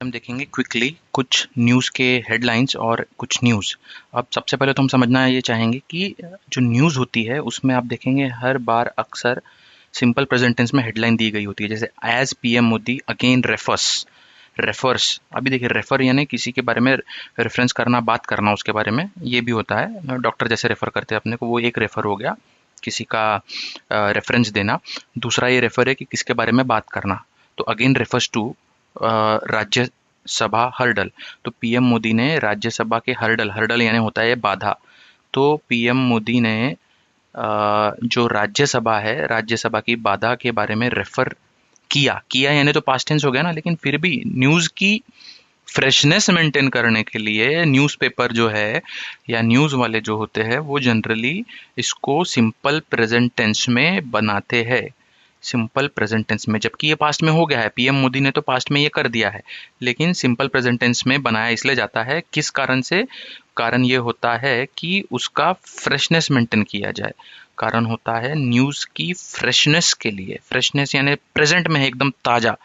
हम देखेंगे क्विकली कुछ न्यूज़ के हेडलाइंस और कुछ न्यूज़। अब सबसे पहले तो हम समझना ये चाहेंगे कि जो न्यूज़ होती है उसमें आप देखेंगे हर बार अक्सर सिंपल प्रेजेंट टेंस में हेडलाइन दी गई होती है, जैसे as PM Modi again refers. अभी देखिए, रेफर यानी किसी के बारे में रेफरेंस करना, बात करना उसके बारे में, ये भी होता है। डॉक्टर जैसे रेफर करते हैं अपने को, वो एक रेफर हो गया, किसी का रेफरेंस देना। दूसरा ये रेफर है कि किसके बारे में बात करना, तो again refers to Rajya Sabha hurdle. तो पीएम मोदी ने राज्यसभा के हर्डल यानी होता है बाधा। तो पीएम मोदी ने जो राज्यसभा है, राज्यसभा की बाधा के बारे में रेफर किया यानी तो पास्ट टेंस हो गया ना, लेकिन फिर भी न्यूज़ की फ्रेशनेस मेंटेन करने के लिए न्यूज़पेपर जो है या न्यूज़ वाले जो होते हैं वो जनरली इसको सिंपल प्रेजेंट टेंस में बनाते हैं, सिंपल प्रेजेंट टेंस में, जबकि ये पास्ट में हो गया है। पीएम मोदी ने तो पास्ट में ये कर दिया है, लेकिन सिंपल प्रेजेंट टेंस में बनाया इसलिए जाता है, किस कारण से? कारण ये होता है कि उसका फ्रेशनेस मेंटेन किया जाए। कारण होता है न्यूज़ की फ्रेशनेस के लिए। फ्रेशनेस यानी प्रेजेंट में है, एकदम ताज़ा,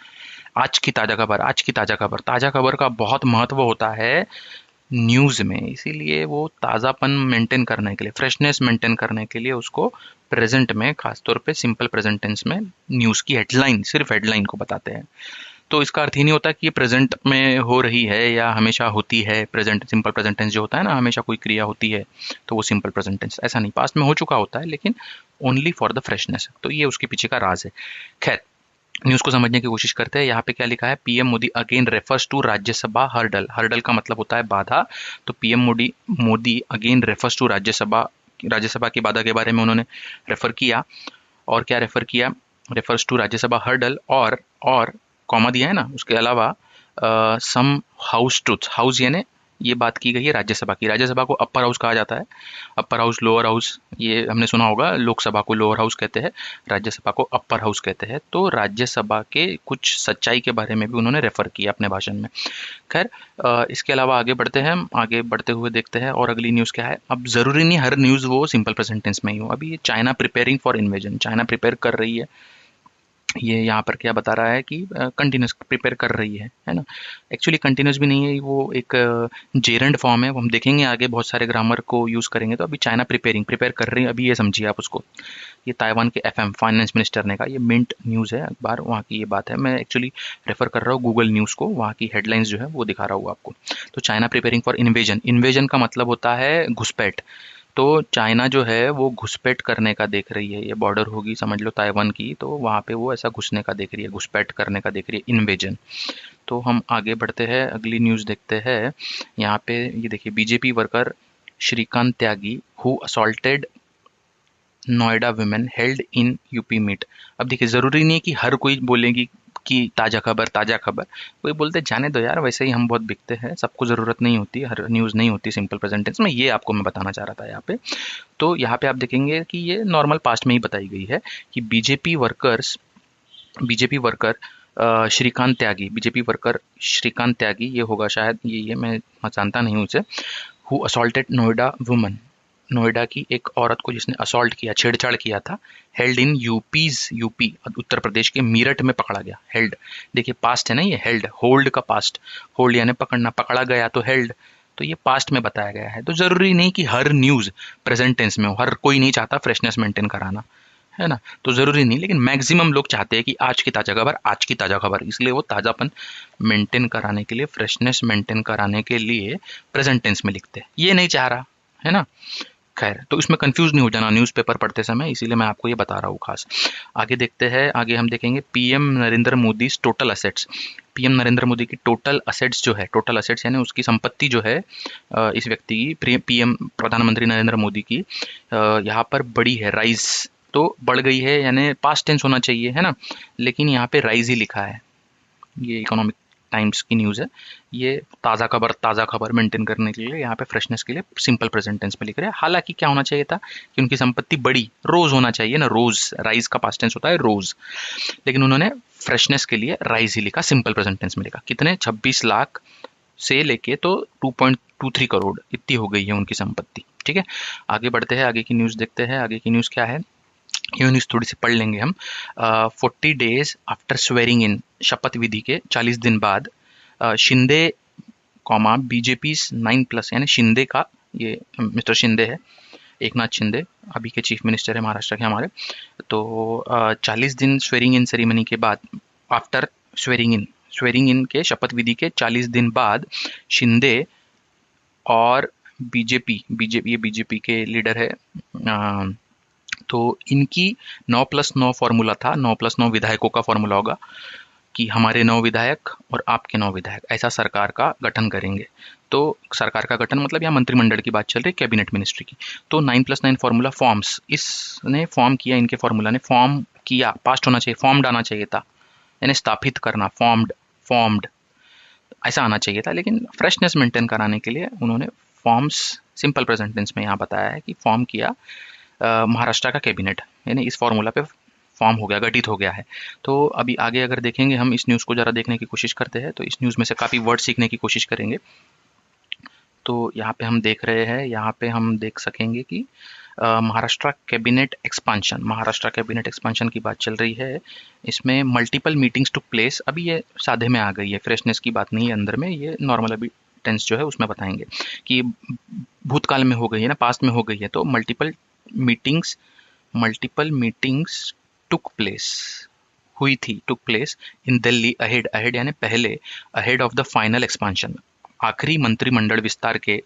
आज की ताज़ा खबर, आज की ताज़ा खबर। ताज़ा खबर का बहुत महत्व होता है न्यूज़ में, इसीलिए वो ताज़ापन मेंटेन करने के लिए, फ्रेशनेस मेंटेन करने के लिए उसको प्रेजेंट में, खासतौर पे सिंपल प्रेजेंट टेंस में न्यूज़ की हेडलाइन, सिर्फ हेडलाइन को बताते हैं। तो इसका अर्थ ही नहीं होता कि ये प्रेजेंट में हो रही है या हमेशा होती है। प्रेजेंट, सिंपल प्रेजेंट टेंस जो होता है ना, हमेशा कोई क्रिया होती है तो वो सिंपल प्रेजेंट टेंस, ऐसा नहीं। पास्ट में हो चुका होता है लेकिन ओनली फॉर द फ्रेशनेस। तो ये उसके पीछे का राज है। खैर, न्यूज़ को समझने की कोशिश करते हैं। यहाँ पे क्या लिखा है? PM Modi again refers to Rajya Sabha hurdle. Hurdle का मतलब होता है बाधा। तो PM Modi again refers to Rajya Sabha की बाधा के बारे में उन्होंने रेफर किया। और क्या रेफर किया? रेफर्स टू राज्यसभा हर्डल, और कॉमा दिया है ना, उसके अलावा सम हाउस ट्रूथ। हाउस यानी ये बात की गई है राज्यसभा की। राज्यसभा को अपर हाउस कहा जाता है, अपर हाउस, लोअर हाउस, ये हमने सुना होगा। लोकसभा को लोअर हाउस कहते हैं, राज्यसभा को अपर हाउस कहते हैं। तो राज्यसभा के कुछ सच्चाई के बारे में भी उन्होंने रेफर किया अपने भाषण में। खैर, इसके अलावा आगे बढ़ते हैं हम, आगे बढ़ते हुए देखते हैं और अगली न्यूज़ क्या है। अब ज़रूरी नहीं हर न्यूज़ वो सिंपल प्रेजेंट टेंस में ही हो। अभी ये China preparing for invasion, China prepare कर रही है, ये यहाँ पर क्या बता रहा है कि कंटिन्यूस प्रिपेयर कर रही है ना। एक्चुअली कंटिन्यूस भी नहीं है, वो एक जेरेंड फॉर्म है, वो हम देखेंगे आगे, बहुत सारे ग्रामर को यूज़ करेंगे। तो अभी चाइना प्रिपेयर कर रही है, अभी ये समझिए आप उसको। ये ताइवान के एफएम फाइनेंस मिनिस्टर ने कहा, ये मिंट न्यूज़ है अखबार, वहाँ की ये बात है। मैं एक्चुअली रेफर कर रहा हूँ गूगल न्यूज़ को, वहाँ की हेडलाइंस जो है वो दिखा रहा हूँ आपको। तो China preparing for invasion, invasion का मतलब होता है घुसपैठ। तो चाइना जो है वो घुसपैठ करने का देख रही है, ये बॉर्डर होगी समझ लो ताइवान की, तो वहाँ पे वो ऐसा घुसने का देख रही है, घुसपैठ करने का देख रही है, इन्वेजन। तो हम आगे बढ़ते हैं, अगली न्यूज़ देखते हैं। यहाँ पे ये देखिए, BJP worker Shrikant Tyagi who assaulted Noida women held in UP meet. अब देखिए, ज़रूरी नहीं है कि हर कोई बोलेगी कि ताज़ा खबर, ताज़ा खबर। कोई बोलते जाने दो यार, वैसे ही हम बहुत बिकते हैं, सबको ज़रूरत नहीं होती, हर न्यूज़ नहीं होती सिंपल प्रेजेंट टेंस में। ये आपको मैं बताना चाह रहा था यहाँ पे। तो यहाँ पे आप देखेंगे कि ये नॉर्मल पास्ट में ही बताई गई है कि बीजेपी वर्कर श्रीकांत त्यागी, ये होगा शायद, ये मैं जानता नहीं हूँ उसे। Who assaulted Noida woman, Noida की एक औरत को जिसने असॉल्ट किया, छेड़छाड़ किया था, held in UP, Uttar Pradesh के मीरठ में पकड़ा गया। हेल्ड, देखिए पास्ट है ना ये, हेल्ड, होल्ड का पास्ट, होल्ड यानी पकड़ना, पकड़ा गया तो हेल्ड। तो ये पास्ट में बताया गया है। तो जरूरी नहीं कि हर न्यूज़ प्रेजेंट टेंस में हो, हर कोई नहीं चाहता फ्रेशनेस मेंटेन कराना, है ना। तो ज़रूरी नहीं, लेकिन मैक्सिमम लोग चाहते हैं कि आज की ताज़ा खबर, आज की ताज़ा खबर, इसलिए वो ताज़ापन मेंटेन कराने के लिए, फ्रेशनेस मेंटेन कराने के लिए प्रेजेंट टेंस में लिखते हैं। ये नहीं चाह रहा, है ना। खैर, तो इसमें कंफ्यूज नहीं हो जाना न्यूज़पेपर पढ़ते समय, इसीलिए मैं आपको ये बता रहा हूँ खास। आगे देखते हैं, आगे हम देखेंगे PM Narendra Modi total assets. PM Narendra Modi की टोटल असेट्स जो है, टोटल असेट्स यानी उसकी संपत्ति जो है, इस व्यक्ति की, पीएम प्रधानमंत्री नरेंद्र मोदी की, यहाँ पर बड़ी है, राइज। तो बढ़ गई है यानी पास्ट टेंस होना चाहिए, है ना, लेकिन यहाँ पे राइज ही लिखा है। ये इकोनॉमिक टाइम्स की न्यूज़ है। ये ताज़ा खबर मेंटेन करने के लिए, यहाँ पे फ्रेशनेस के लिए सिंपल प्रेजेंट टेंस में लिख रहे हैं। हालांकि क्या होना चाहिए था कि उनकी संपत्ति बड़ी, रोज होना चाहिए ना, रोज, राइज का पास्ट टेंस होता है रोज, लेकिन उन्होंने फ्रेशनेस के लिए राइज ही लिखा, सिंपल प्रेजेंट टेंस में लिखा। कितने? 26 लाख से लेके तो 2.23 करोड़, इतनी हो गई है उनकी संपत्ति। ठीक है, आगे बढ़ते हैं, आगे की न्यूज़ देखते हैं। आगे की न्यूज़ क्या है, ये न्यूज़ थोड़ी सी पढ़ लेंगे हम। 40 डेज आफ्टर स्वेरिंग इन, शपथ विधि के 40 दिन बाद शिंदे कॉमा बीजेपी 9+, यानी शिंदे का, ये मिस्टर शिंदे है, एकनाथ शिंदे, अभी के चीफ मिनिस्टर है महाराष्ट्र के हमारे। तो 40 दिन स्वेरिंग इन सेरेमनी के बाद, आफ्टर स्वेरिंग इन के शपथ विधि के 40 दिन बाद शिंदे और बीजेपी ये बीजेपी के लीडर है, तो इनकी 9+9 फॉर्मूला था, 9+9 विधायकों का फॉर्मूला होगा कि हमारे 9 विधायक और आपके 9 विधायक, ऐसा सरकार का गठन करेंगे। तो सरकार का गठन मतलब यहाँ मंत्रिमंडल की बात चल रही, कैबिनेट मिनिस्ट्री की। तो 9+9 फॉर्मूला फॉर्म्स, इसने फॉर्म किया, इनके फॉर्मूला ने फॉर्म किया, पास्ट होना चाहिए, फॉर्म्ड आना चाहिए था, यानी स्थापित करना, फॉर्म्ड ऐसा आना चाहिए था, लेकिन फ्रेशनेस मेंटेन कराने के लिए उन्होंने फॉर्म्स सिंपल प्रेजेंट टेंस में यहाँ बताया है कि फॉर्म किया महाराष्ट्र का कैबिनेट, यानी इस फॉर्मूला पे फॉर्म हो गया, गठित हो गया है। तो अभी आगे अगर देखेंगे हम, इस न्यूज़ को ज़रा देखने की कोशिश करते हैं, तो इस न्यूज़ में से काफ़ी वर्ड सीखने की कोशिश करेंगे। तो यहाँ पे हम देख रहे हैं, यहाँ पे हम देख सकेंगे कि महाराष्ट्र कैबिनेट एक्सपांशन की बात चल रही है। इसमें मल्टीपल मीटिंग्स टुक प्लेस, अभी ये सादे में आ गई है, फ्रेशनेस की बात नहीं है अंदर में, ये नॉर्मल अभी टेंस जो है उसमें बताएंगे कि भूतकाल में हो गई है ना, पास्ट में हो गई है। तो multiple meetings took place in Delhi ahead यानी पहले, ahead of the final expansion, आखिरी मंत्रिमंडल विस्तार के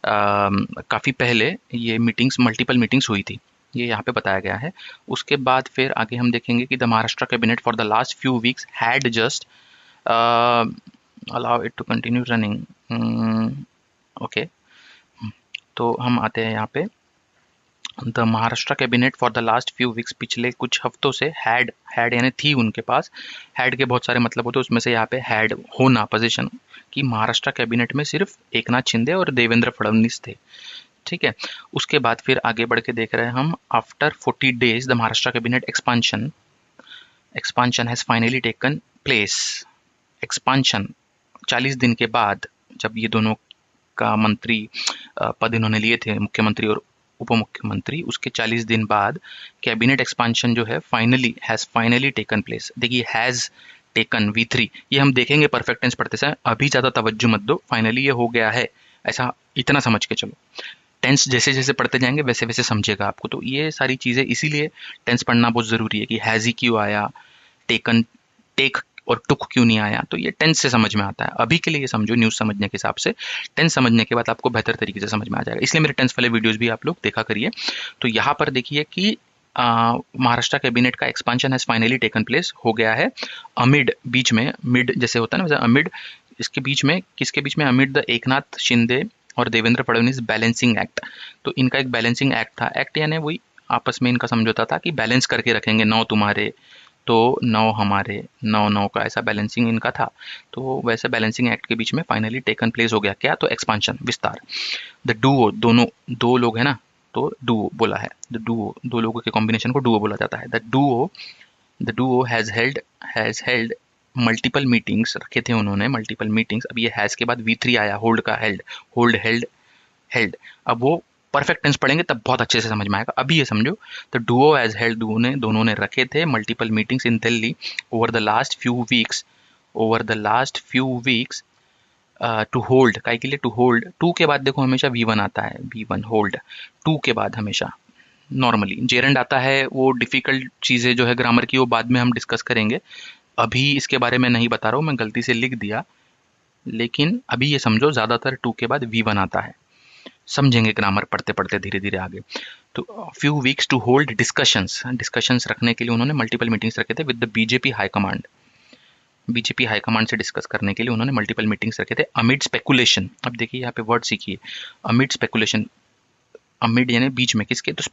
काफ़ी पहले ये मल्टीपल मीटिंग्स हुई थी, ये यहाँ पे बताया गया है। उसके बाद फिर आगे हम देखेंगे कि the Maharashtra cabinet for the last few weeks had just allow it to continue running. Okay, तो हम आते हैं यहाँ पे, the Maharashtra cabinet for the last few weeks, पिछले कुछ हफ्तों से हैड यानी थी उनके पास, हैड के बहुत सारे मतलब होते हैं, उसमें से यहाँ पे हैड होना पोजीशन कि महाराष्ट्र कैबिनेट में सिर्फ एकनाथ शिंदे और देवेंद्र फडणवीस थे, ठीक है। उसके बाद फिर आगे बढ़ के देख रहे हैं हम, after 40 days the Maharashtra cabinet expansion has finally taken place. Expansion 40 दिन के बाद, जब ये दोनों का मंत्री पद इन्होंने लिए थे, मुख्यमंत्री और उप मुख्यमंत्री, उसके 40 दिन बाद कैबिनेट एक्सपांशन जो है फाइनली टेकन प्लेस। देखिए हैज टेकन V3, ये हम देखेंगे परफेक्ट टेंस पढ़ते समय, अभी ज़्यादा तवज्जो मत दो, फाइनली ये हो गया है, ऐसा इतना समझ के चलो। टेंस जैसे जैसे पढ़ते जाएंगे वैसे वैसे समझेगा आपको, तो ये सारी चीज़ें इसीलिए टेंस पढ़ना बहुत ज़रूरी है कि हैज़ ही क्यों आया, टेक और टुक क्यों नहीं आया, तो ये टेंस से समझ में आता है। अभी के लिए ये समझो, न्यूज़ समझने के हिसाब से, टेंस समझने के बाद आपको बेहतर तरीके से समझ में आ जाएगा, इसलिए मेरे टेंस वाले वीडियोस भी आप लोग देखा करिए। तो यहाँ पर देखिए कि महाराष्ट्र कैबिनेट का expansion has finally taken place, हो गया है अमिड, बीच में मिड जैसे होता है ना, वैसे अमिड, इसके बीच में, किसके बीच में, अमिड द एकनाथ शिंदे और देवेंद्र फडणवीस बैलेंसिंग एक्ट। तो इनका एक बैलेंसिंग एक्ट था, एक्ट यानी वही आपस में इनका समझौता था कि बैलेंस करके रखेंगे, 9 तुम्हारे तो 9 हमारे, 9 का, ऐसा बैलेंसिंग इनका था। तो वैसे बैलेंसिंग एक्ट के बीच में फाइनली टेकन प्लेस हो गया क्या, तो एक्सपांशन, विस्तार। द डुओ, दोनों, दो लोग है ना, तो डुओ बोला है, द डुओ, दो लोगों के कॉम्बिनेशन को डुओ बोला जाता है। The Duo has held multiple meetings, रखे थे उन्होंने मल्टीपल मीटिंग्स। अब ये हैज के बाद V3 आया, होल्ड का हेल्ड, अब वो परफेक्ट टेंस पढ़ेंगे तब बहुत अच्छे से समझ में आएगा। अभी ये समझो, तो डुओ एज हेल्ड, दोनों ने रखे थे multiple meetings in Delhi over the last few weeks to hold, काय के लिए, टू होल्ड, टू के बाद देखो हमेशा V1 आता है, V1 होल्ड, टू के बाद हमेशा नॉर्मली जेरेंड आता है, वो डिफिकल्ट चीज़ें जो है ग्रामर की वो बाद में हम डिस्कस करेंगे, अभी इसके बारे में नहीं बता रहा हूँ, मैं गलती से लिख दिया, लेकिन अभी ये समझो ज़्यादातर टू के बाद V1 आता है, समझेंगे ग्रामर पढ़ते पढ़ते धीरे धीरे आगे। तो few weeks to hold discussions रखने के लिए उन्होंने मल्टीपल मीटिंग्स रखे थे विद द बीजेपी हाईकमांड से डिस्कस करने के लिए उन्होंने मल्टीपल मीटिंग्स रखे थे। अमिड स्पेकुलेशन, अब देखिए यहाँ पे वर्ड सीखिए, अमिड स्पेकुलेशन, अमिड यानी बीच में, किसके, तो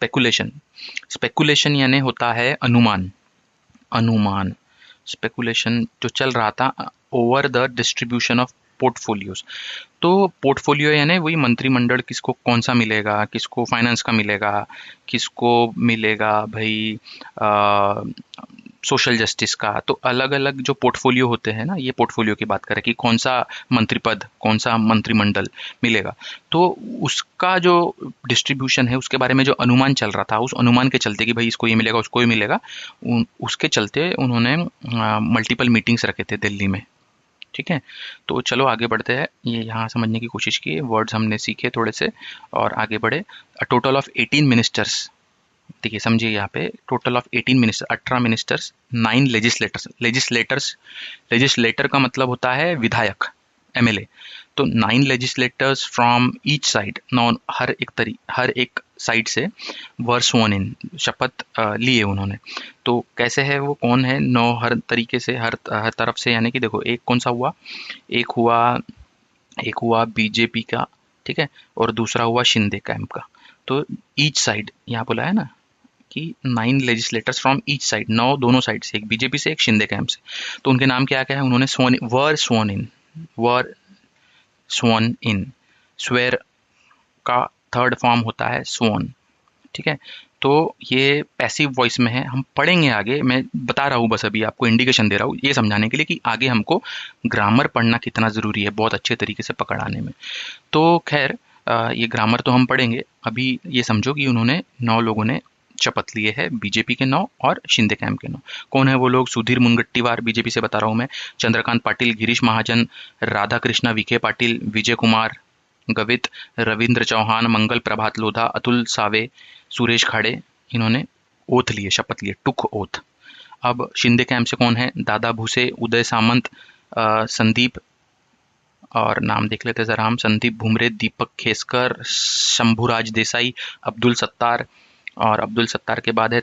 स्पेकुलेशन यानी होता है अनुमान, स्पेकुलेशन जो चल रहा था over the distribution of portfolios. तो पोर्टफोलियो यानी वही मंत्रिमंडल, किसको कौन सा मिलेगा, किसको फाइनेंस का मिलेगा, किसको मिलेगा भाई सोशल जस्टिस का, तो अलग अलग जो पोर्टफोलियो होते हैं ना, ये पोर्टफोलियो की बात करें कि कौन सा मंत्री पद, कौन सा मंत्रिमंडल मिलेगा, तो उसका जो डिस्ट्रीब्यूशन है उसके बारे में जो अनुमान चल रहा था, उस अनुमान के चलते कि भाई इसको ये मिलेगा उसको ये मिलेगा, उसके चलते उन्होंने मल्टीपल मीटिंग्स रखे थे दिल्ली में। ठीक है, तो चलो आगे बढ़ते हैं। ये यहाँ समझने की कोशिश की, वर्ड्स हमने सीखे थोड़े से और आगे बढ़े। टोटल ऑफ 18 मिनिस्टर्स, देखिए समझिए यहाँ पे total of 18 minister, 18 ministers, 9 legislators. Legislator का मतलब होता है विधायक, एमएलए। तो 9 लेजिस्लेटर्स फ्रॉम ईच साइड, नौ हर एक साइड से वर स्worn इन, शपथ लिए उन्होंने। तो कैसे है वो, कौन है, 9 हर तरीके से, हर तरफ से, यानी कि देखो एक कौन सा हुआ, एक हुआ बीजेपी का, ठीक है, और दूसरा हुआ शिंदे कैंप का। तो ईच साइड यहाँ बोला है ना कि 9 लेजिस्लेटर्स फ्रॉम ईच साइड, 9 दोनों साइड से, एक बीजेपी से एक शिंदे कैंप से। तो उनके नाम क्या क्या है, उन्होंने वर स्वॉन इन, स्वेर का थर्ड फॉर्म होता है स्वॉन। ठीक है, तो ये पैसिव वॉइस में है, हम पढ़ेंगे आगे, मैं बता रहा हूँ बस अभी आपको इंडिकेशन दे रहा हूँ ये समझाने के लिए कि आगे हमको ग्रामर पढ़ना कितना ज़रूरी है बहुत अच्छे तरीके से पकड़ आने में। तो खैर ये ग्रामर तो हम पढ़ेंगे, अभी ये समझो कि उन्होंने 9 लोगों ने शपथ लिए है, बीजेपी के 9 और शिंदे कैंप के 9। कौन है वो लोग, सुधीर मुनगट्टीवार, बीजेपी से बता रहा हूँ मैं, चंद्रकांत पाटिल, गिरीश महाजन, राधा कृष्णा विखे पाटिल, विजय कुमार गवित, रविंद्र चौहान, मंगल प्रभात लोधा, अतुल सावे, सुरेश खाड़े, इन्होंने ओथ लिए, शपथ लिए, टुक ओथ। अब शिंदे कैंप से कौन है, दादा भूसे, उदय सामंत, संदीप, और नाम देख लेते जरा हम, संदीप भुमरे, दीपक खेसकर, शंभुराज देसाई, अब्दुल सत्तार, और अब्दुल सत्तार के बाद है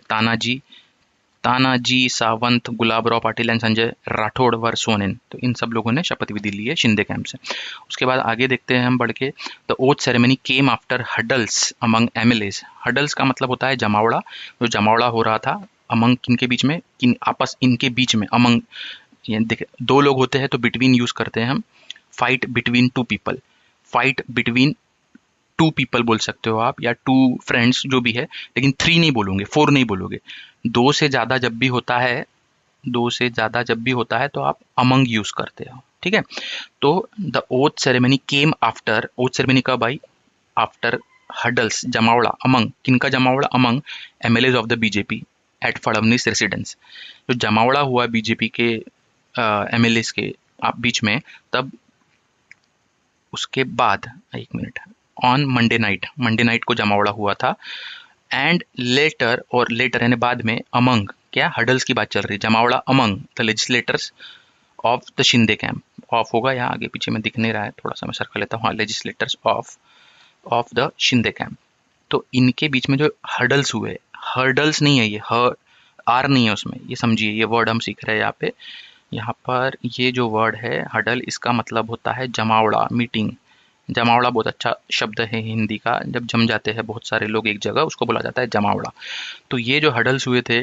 तानाजी सावंत, गुलाबराव पाटिल एंड संजय राठौड़ वर सोनेन। तो इन सब लोगों ने शपथ विधि ली है शिंदे कैंप से। उसके बाद आगे देखते हैं हम बढ़ के, the oath ceremony came after hurdles among MLAs. Hurdles का मतलब होता है जमावड़ा, जो जमावड़ा हो रहा था अमंग किनके बीच में, किन आपस इनके बीच में, अमंग देखिए 2 लोग होते हैं तो बिटवीन यूज करते हैं हम, fight between 2 people, fight between 2 people बोल सकते हो आप, या 2 फ्रेंड्स जो भी है, लेकिन 3 नहीं बोलोगे, 4 नहीं बोलोगे। 2 से ज्यादा जब भी होता है, 2 से ज्यादा जब भी होता है तो आप अमंग यूज करते हो। ठीक है, तो the oath ceremony came after, oath ceremony कब आई, आफ्टर हडल्स, जमावड़ा, अमंग, किनका जमावड़ा, among MLAs of the BJP eight Fadnavis residence. जो जमावड़ा हुआ बीजेपी के एमएलएज के आप बीच में, तब उसके बाद, एक मिनट, ऑन मंडे नाइट को जमावड़ा हुआ था। एंड लेटर, और लेटर यानी बाद में, अमंग, क्या हडल्स की बात चल रही है, जमावड़ा among the legislators of the Shinde camp, of होगा यहाँ आगे पीछे में दिख नहीं रहा है, थोड़ा सा मैं सर्कल लेता हूँ, हाँ, legislators of the Shinde camp. तो इनके बीच में जो हडल्स हुए, हर्डल्स नहीं है ये, आर नहीं है उसमें, ये समझिए, ये वर्ड हम सीख रहे हैं यहाँ पे। यहाँ पर ये जो वर्ड है हडल, इसका मतलब होता है जमावड़ा, मीटिंग। जमावड़ा बहुत अच्छा शब्द है हिंदी का, जब जम जाते हैं बहुत सारे लोग एक जगह, उसको बोला जाता है जमावड़ा। तो ये जो हडल्स हुए थे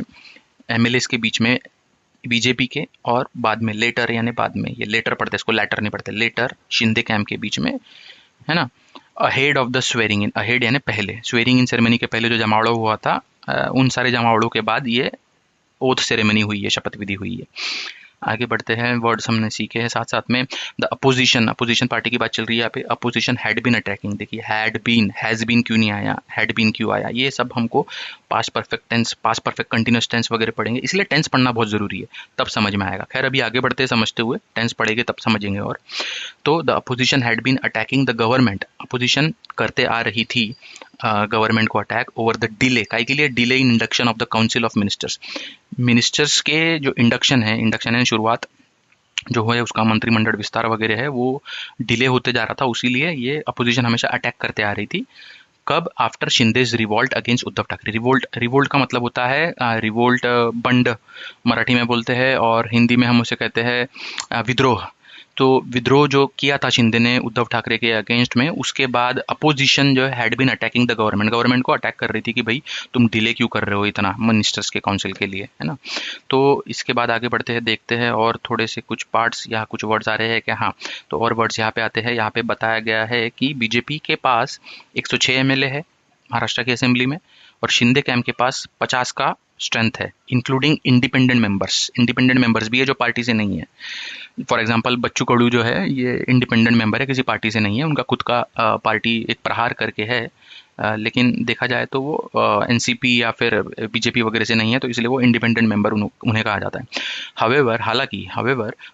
एमएलएस के बीच में, बीजेपी के, और बाद में लेटर, यानी बाद में, ये लेटर पढ़ते, इसको लेटर नहीं पढ़ते, लेटर शिंदे कैंप के बीच में, है ना। Ahead of the swearing in, ahead यानी पहले, स्वेरिंग इन सेरेमनी के पहले जो जमावड़ा हुआ था, उन सारे जमावड़ों के बाद ये ओथ सेरेमनी हुई है, शपथ विधि हुई है। आगे बढ़ते हैं, वर्ड्स हमने सीखे हैं साथ साथ में। द अपोजिशन पार्टी की बात चल रही है यहाँ पे, अपोजिशन हैड बीन अटैकिंग, देखिए हैड बीन, हैज बीन क्यों नहीं आया, हैड बीन क्यों आया, ये सब हमको past perfect tense, past perfect continuous tense वगैरह पढ़ेंगे, इसलिए टेंस पढ़ना बहुत जरूरी है, तब समझ में आएगा। खैर अभी आगे बढ़ते समझते हुए, टेंस पढ़ेंगे तब समझेंगे। और तो the opposition had been attacking the government, opposition करते आ रही थी गवर्नमेंट को अटैक, ओवर द डिले, काय के लिए, delay in induction of the council of ministers, ministers के जो इंडक्शन है शुरुआत जो है उसका, मंत्रिमंडल विस्तार वगैरह है, वो डिले होते जा रहा था, उसीलिए ये अपोजिशन हमेशा अटैक करते आ रही थी। कब, after Shinde's revolt against Uddhav Thackeray. Revolt का मतलब होता है रिवोल्ट, बंड मराठी में बोलते हैं, और हिंदी में हम उसे कहते हैं विद्रोह। तो विद्रोह जो किया था शिंदे ने उद्धव ठाकरे के अगेंस्ट में, उसके बाद अपोजिशन जो है had been attacking the government को अटैक कर रही थी कि भाई तुम डिले क्यों कर रहे हो इतना मिनिस्टर्स के काउंसिल के लिए, है ना। तो इसके बाद आगे बढ़ते हैं, देखते हैं और थोड़े से कुछ पार्ट्स, यहाँ कुछ वर्ड्स आ रहे हैं क्या, हाँ, तो और वर्ड्स यहाँ पे आते हैं। यहाँ पे बताया गया है कि बीजेपी के पास 106 एमएलए है महाराष्ट्र की असेंबली में, और शिंदे कैंप के पास 50 का स्ट्रेंथ है, इंक्लूडिंग इंडिपेंडेंट मेंबर्स भी है जो पार्टी से नहीं है। फॉर एग्जांपल बच्चू कडू जो है ये इंडिपेंडेंट मेंबर है, किसी पार्टी से नहीं है, उनका खुद का पार्टी एक प्रहार करके है, लेकिन देखा जाए तो वो एनसीपी या फिर बीजेपी वगैरह से नहीं है, तो इसलिए वो इंडिपेंडेंट मेंबर उन्हें कहा जाता है।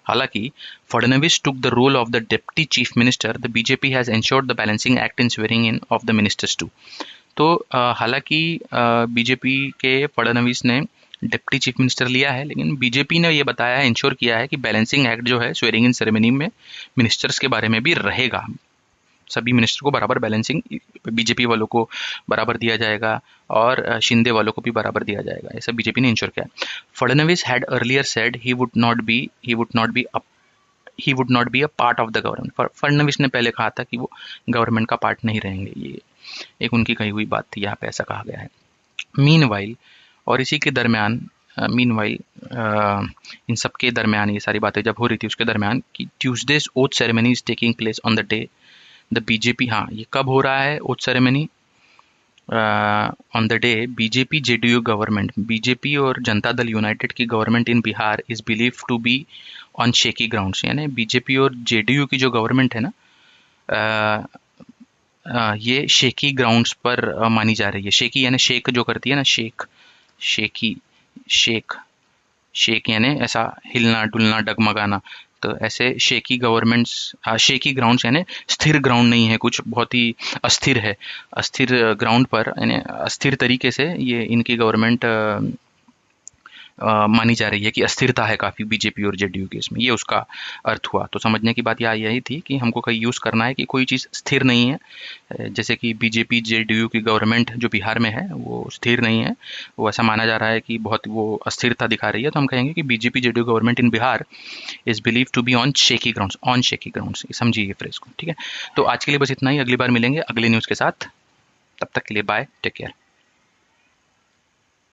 हालांकि Fadnavis took the role of the deputy chief minister, the BJP has ensured the balancing act in swearing in of the ministers too. तो हालांकि बीजेपी के फडणवीस ने डिप्टी चीफ मिनिस्टर लिया है, लेकिन बीजेपी ने ये बताया है, इंश्योर किया है कि बैलेंसिंग एक्ट जो है स्वेरिंग इन सेरेमनी में मिनिस्टर्स के बारे में भी रहेगा। सभी मिनिस्टर को बराबर बैलेंसिंग, बीजेपी वालों को बराबर दिया जाएगा और शिंदे वालों को भी बराबर दिया जाएगा, ऐसा बीजेपी ने इंश्योर किया। Fadnavis had earlier said he would not be a part of the government. Fadnavis ने पहले कहा था कि वो गवर्नमेंट का पार्ट नहीं रहेंगे, ये एक उनकी कही हुई बात थी, यहाँ पे ऐसा कहा गया है। मीनवाइल, और इसी के दरमियान इन सब के दरमियान ये सारी बातें जब हो रही थी उसके दरमियान कि Tuesday's oath ceremony is taking place on the day the BJP. हाँ, ये कब हो रहा है oath ceremony? On the day BJP JDU government, BJP और जनता दल यूनाइटेड की government in Bihar is believe to be on shaky grounds. यानी बीजेपी और जेडीयू की जो गवर्नमेंट है ना, ये शेकी ग्राउंड्स पर मानी जा रही है। शेकी यानी शेक जो करती है ना, शेकी शेक यानी ऐसा हिलना डुलना डगमगाना, तो ऐसे शेकी शेकी ग्राउंड्स यानी स्थिर ग्राउंड नहीं है, कुछ बहुत ही अस्थिर है। अस्थिर ग्राउंड पर यानी अस्थिर तरीके से ये इनकी गवर्नमेंट मानी जा रही है कि अस्थिरता है काफ़ी बीजेपी और जेडीयू के इसमें, ये उसका अर्थ हुआ। तो समझने की बात यहाँ यही थी कि हमको कहीं यूज़ करना है कि कोई चीज़ स्थिर नहीं है, जैसे कि बीजेपी जेडीयू की गवर्नमेंट जो बिहार में है वो स्थिर नहीं है, वो ऐसा माना जा रहा है कि बहुत वो अस्थिरता दिखा रही है, तो हम कहेंगे कि BJP JDU government in Bihar is believe to be on shaky grounds. समझिए ये फ्रेज को, ठीक है। तो आज के लिए बस इतना ही, अगली बार मिलेंगे अगली न्यूज़ के साथ, तब तक के लिए बाय, टेक केयर।